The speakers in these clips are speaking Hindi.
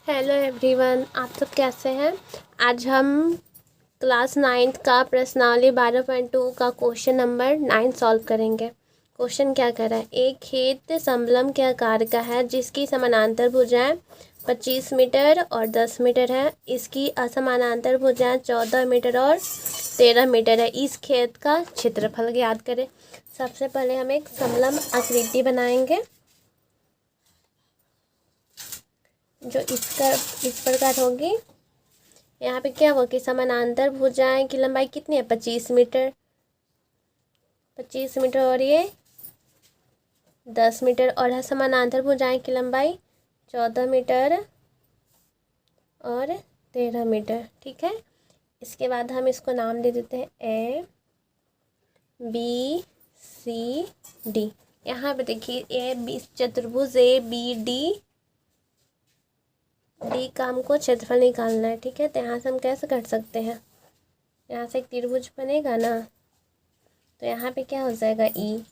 हेलो एवरीवन, आप सब कैसे हैं। आज हम क्लास 9th का प्रश्नावली 12.2 का क्वेश्चन नंबर 9 सॉल्व करेंगे। क्वेश्चन क्या कर रहा है, एक खेत समलंब के आकार का है जिसकी समानांतर भुजाएं 25 मीटर और 10 मीटर है। इसकी असमानांतर भुजाएं 14 मीटर और 13 मीटर है। इस खेत का क्षेत्रफल ज्ञात करें। सबसे पहले हम एक समलंब आकृति बनाएंगे जो इस प्रकार होगी। यहाँ पे क्या होगा कि समानांतर भुजाएं की लंबाई कितनी है, 25 मीटर। 25 मीटर और ये 10 मीटर, और समानांतर भुजाएं की लंबाई 14 मीटर और 13 मीटर। ठीक है, इसके बाद हम इसको नाम दे देते हैं ए बी सी डी। यहाँ पे देखिए ए बी चतुर्भुज ए बी डी का हमको क्षेत्रफल निकालना है। ठीक है, तो यहाँ से हम कैसे कर सकते हैं, यहाँ से एक त्रिभुज बनेगा ना, तो यहाँ पे क्या हो जाएगा ई।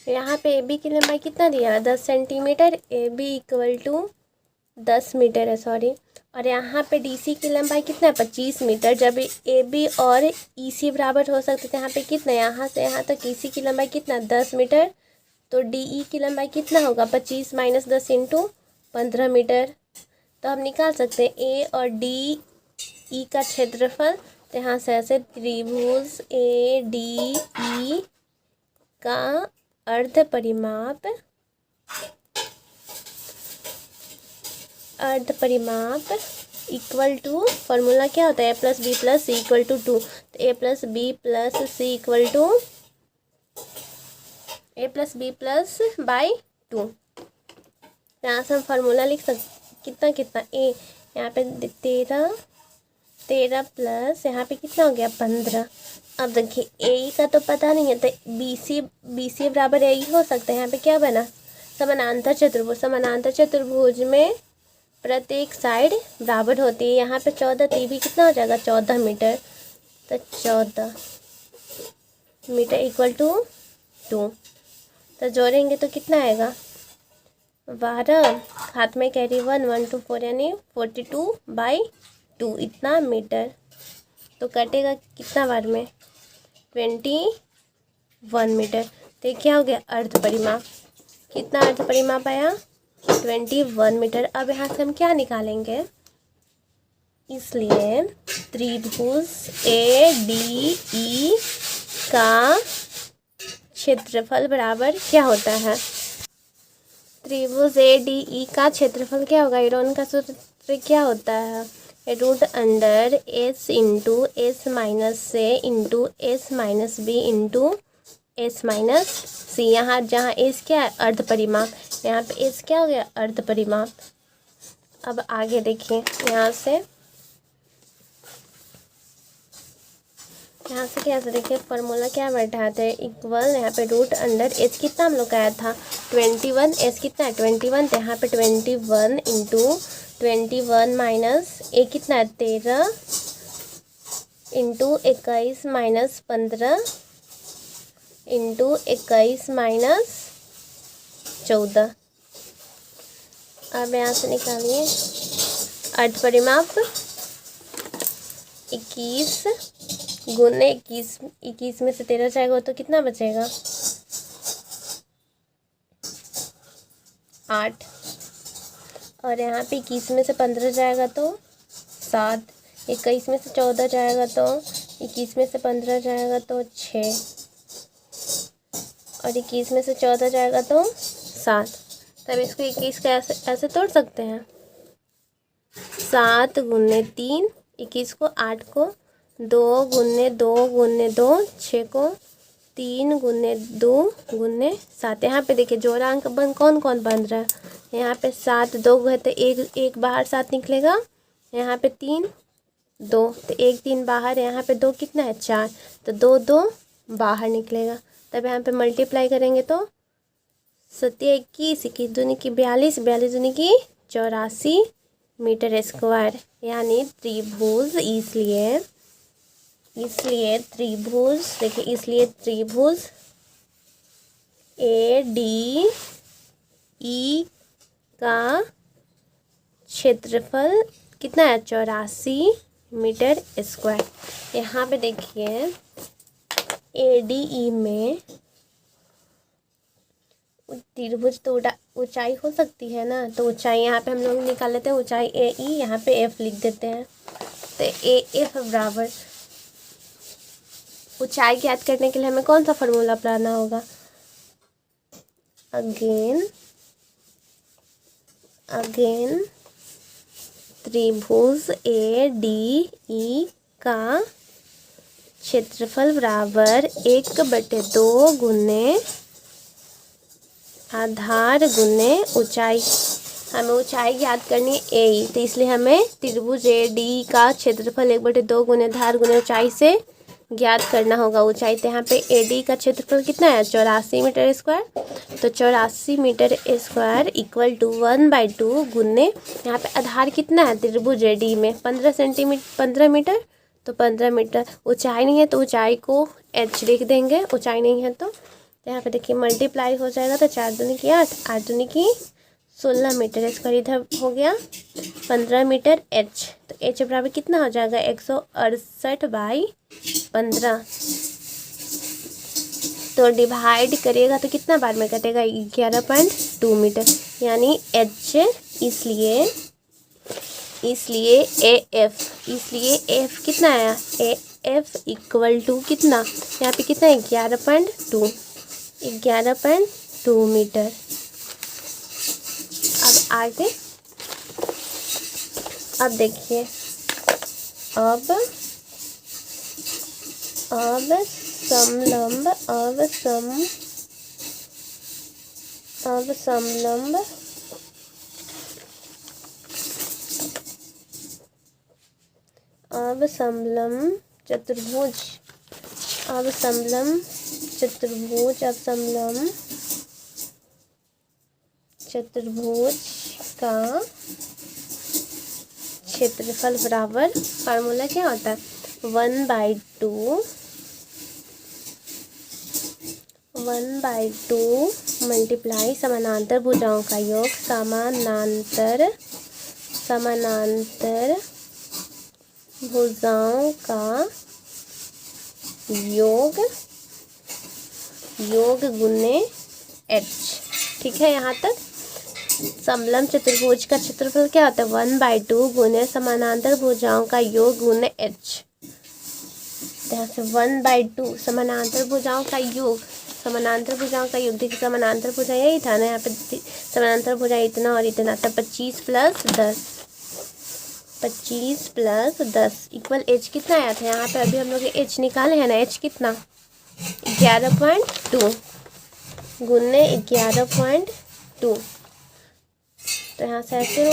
यहाँ पे ए बी की लंबाई कितना दिया है, 10 centimetre. A B equal to 10 metre है, सॉरी। और यहाँ पे डी सी की लंबाई कितना है, 25 मीटर। जब ए बी और ई सी बराबर हो सकते थे, यहाँ पे कितना, यहाँ से यहाँ तक ई सी की लंबाई कितना, 10 मीटर। तो डी ई की लंबाई कितना होगा, 25 माइनस 10 इंटू 15 मीटर। तो हम निकाल सकते हैं ए और डी ई का क्षेत्रफल। तो यहाँ से ऐसे त्रिभुज ए डी ई का अर्ध परिमाप इक्वल टू, फॉर्मूला क्या होता है, A plus B plus C equal to 2। तो A plus B plus C equal to A plus B plus by 2। यहाँ से हम फार्मूला लिख सकते, कितना कितना ए, यहाँ पे 13 प्लस यहाँ पे कितना हो गया, 15। अब देखिए ए का तो पता नहीं है, तो बी सी बराबर ए हो सकता है। यहाँ पे क्या बना, समानांतर चतुर्भुज में प्रत्येक साइड बराबर होती है। यहाँ पे 14 ती भी कितना हो जाएगा, 14 मीटर। तो 14 मीटर इक्वल टू 2। तो जोड़ेंगे तो कितना आएगा, 12, हाथ में कैरी 1 1 2 4 यानी 42/2 इतना मीटर। तो कटेगा कितना बार में, 21 मीटर। तो ये क्या हो गया, अर्ध परिमाप। कितना अर्ध परिमाप आया, 21 मीटर। अब यहाँ से हम क्या निकालेंगे, इसलिए त्रिभुज ए डी ई का क्षेत्रफल बराबर क्या होता है, त्रिभुज ए डी ई का क्षेत्रफल क्या होगा, यूरोन का सूत्र क्या होता है, root under S into S minus से into S minus B into S minus C. यहाँ जहाँ एस क्या है, अर्ध परिमाप, यहाँ पे एस क्या हो गया, अर्ध परिमाप। अब आगे देखिए, यहाँ से कैसे देखिए, फॉर्मूला क्या बैठाते हैं, इक्वल, यहाँ पे रूट अंडर एस कितना हम लोग का आया था, 21। एस कितना है, 21। तो यहाँ पे 21 इंटू 21 माइनस ए कितना है, 13 इंटू 21 माइनस 15 इंटू 21 माइनस 14। अब यहाँ से निकालिए अर्ध परिमाप, 21 गुने 21 में से 13 जाएगा तो कितना बचेगा, 8। और यहाँ पे 21 में से 15 जाएगा तो 7। 21 में से 14 जाएगा तो 21 में से 15 जाएगा तो 6, और 21 में से 14 जाएगा तो 7। तब इसको 21 का ऐसे तोड़ सकते हैं, 7 गुने 3, 21 को 8 को 2 गुने 2 गुने 2, 6 को 3 गुने 2 गुने 7। यहाँ पे देखिए जोड़ा अंक कौन कौन बन रहा है, यहाँ पे 7 2 है तो एक बाहर 7 निकलेगा, यहाँ पे 3 2 तो 1 3 बाहर, यहाँ पे 2 कितना है, 4, तो 2 2 बाहर निकलेगा। तब यहाँ पे मल्टीप्लाई करेंगे तो 7 21 21 दूनी की 42 42 दूनी की 84 मीटर स्क्वायर। यानी त्रिभुज, इसलिए त्रिभुज देखिए, इसलिए त्रिभुज ए डी ई का क्षेत्रफल कितना है, 84 मीटर स्क्वायर। यहाँ पे देखिए ADE में त्रिभुज तो ऊंचाई हो सकती है ना, तो ऊंचाई यहाँ पे हम लोग निकाल लेते हैं, ऊंचाई AE, यहाँ पे F लिख देते हैं। तो AF बराबर, ऊंचाई ज्ञात करने के लिए हमें कौन सा फार्मूला अपनाना होगा, अगेन त्रिभुज ADE का क्षेत्रफल बराबर 1/2 गुने आधार गुने ऊंचाई। हमें ऊंचाई ज्ञात करनी है AE, तो इसलिए हमें त्रिभुज ADE का क्षेत्रफल 1/2 गुने आधार गुने ऊंचाई से ज्ञात करना होगा ऊंचाई। तो यहाँ पे ADE का क्षेत्रफल कितना है, 84 मीटर स्क्वायर। तो 84 मीटर स्क्वायर इक्वल टू 1/2 गुने, यहाँ पे आधार कितना है त्रिभुज ADE में 15 मीटर, तो 15 मीटर। ऊंचाई नहीं है तो ऊंचाई को H लिख देंगे, ऊंचाई नहीं है तो यहाँ पे देखिए मल्टीप्लाई हो जाएगा, तो 4 दूनी की 8, 8 दूनी की 16 मीटर स्क्वायर, इधर हो गया 15 मीटर H। तो H बराबर कितना हो जाएगा, 168/15। तो डिवाइड करिएगा तो कितना बार में कटेगा, 11.2 मीटर, यानी H, इसलिए AF कितना आया, AF इक्वल टू कितना, यहाँ पे कितना है 11.2 मीटर। अब आगे, अब देखिए, अब समलंब चतुर्भुज का क्षेत्रफल बराबर, फार्मूला क्या होता है, 1/2 मल्टीप्लाई समानांतर भुजाओं का योग, समानांतर भुजाओं का योग गुने H। ठीक है, यहाँ तक। समलंब चतुर्भुज का क्षेत्रफल क्या होता है, 1/2 गुने समानांतर भुजाओं का योग गुने H। यहाँ से 1/2 समानांतर भुजाओं का योग, देखिए समानांतर भुजा यही था ना, यहाँ पे समानांतर भुजा इतना और इतना, था 25 प्लस 10 इक्वल H कितना आया था, यहाँ पे अभी हम लोग H निकाले हैं ना, H कितना 11.2 गुने 11.2। तो यहाँ से ऐसे हो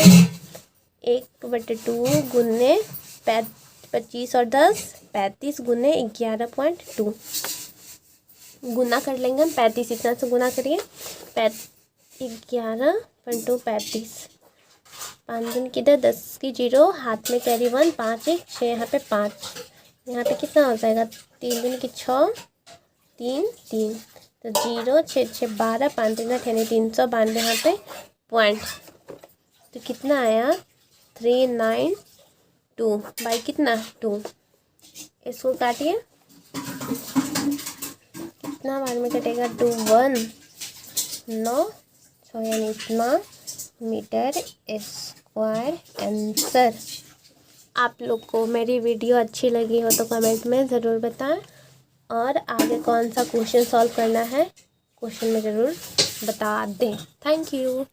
1/2 गुने 25 और 10 35 गुने 11.2, गुना कर लेंगे हम, 35 इतना से गुना करिए, 11.2 35, 5 दिन किधर, 10 की 0, हाथ में कैरी 1, 5 1 6, यहाँ पे 5, यहाँ पे कितना हो जाएगा, 3 दिन की 6, 3 3, तो 0 6 6 12, 5 3 392 यहाँ पे पॉइंट। तो कितना आया 392 बाई कितना 2, इसको काटिए, कितना बार में कटेगा 2 1 9 6, यानी इतना मीटर स्क्वायर आंसर। आप लोग को मेरी वीडियो अच्छी लगी हो तो कमेंट में ज़रूर बताएं, और आगे कौन सा क्वेश्चन सॉल्व करना है क्वेश्चन में ज़रूर बता दें। Thank you.